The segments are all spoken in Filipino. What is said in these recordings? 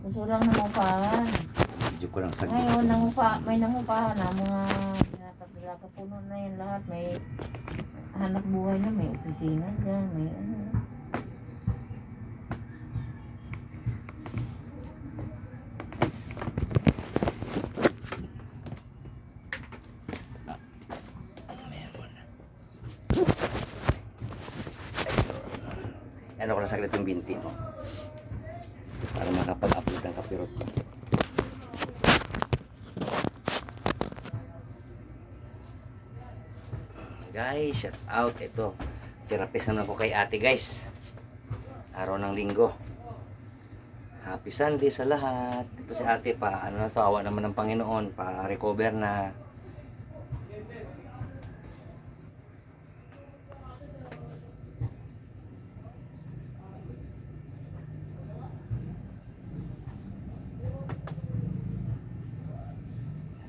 Gusto lang nangupahan. Video ko lang saglit. Ngayon, may nangupahan na mga pinakapuno na yan lahat. May hanap buhay na, may opisina dyan, may ano. Ano ko lang saglit yung binti mo. Para makapag-upload ng kapirot ko. Guys, shout out. Ito, therapist naman ko kay ate guys. Araw ng linggo. Happy Sunday sa lahat. Ito si ate pa, ano na to, awa naman ng Panginoon, pa recover na.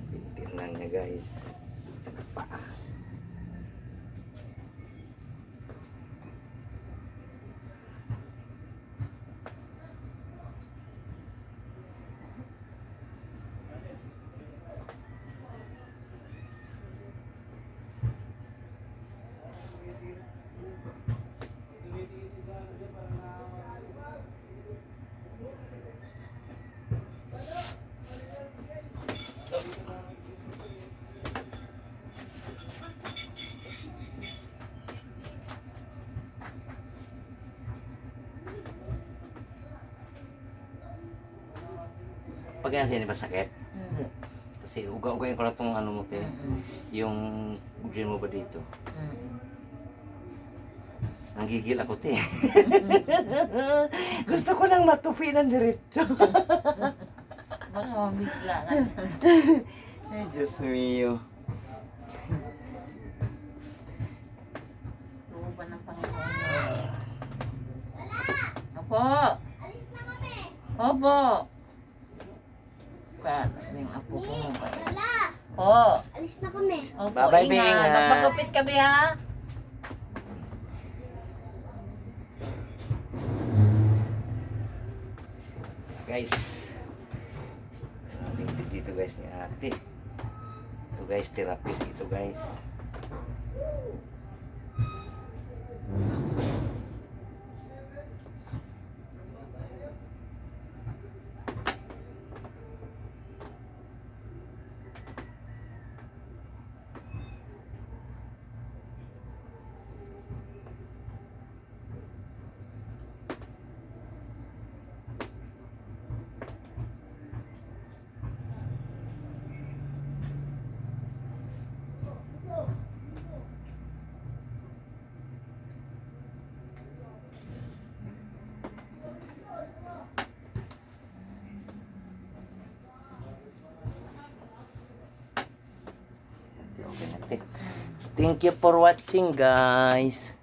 Bintin lang niya guys. Saka paa. Pag yan siya, di ba sakit? Kasi uga-ugayin ko na itong ano mo, te. Yung bugin mo ba dito? Nanggigil ako, te. Gusto ko lang matupi ng diretso. Baka mabigla ka. Ay, Diyos mio. Tuuban ng Panginoon. Opo. Alis na kami. Opo. Kaya yung apo ko mo ba? Wala. Oo. Alis na kami. Opo, Bye-bye, ingat. Binga. Magpagupit kami ha. Guys. Dito guys ni ate. Ito guys, therapist ito guys. Okay, ate. Thank you for watching guys.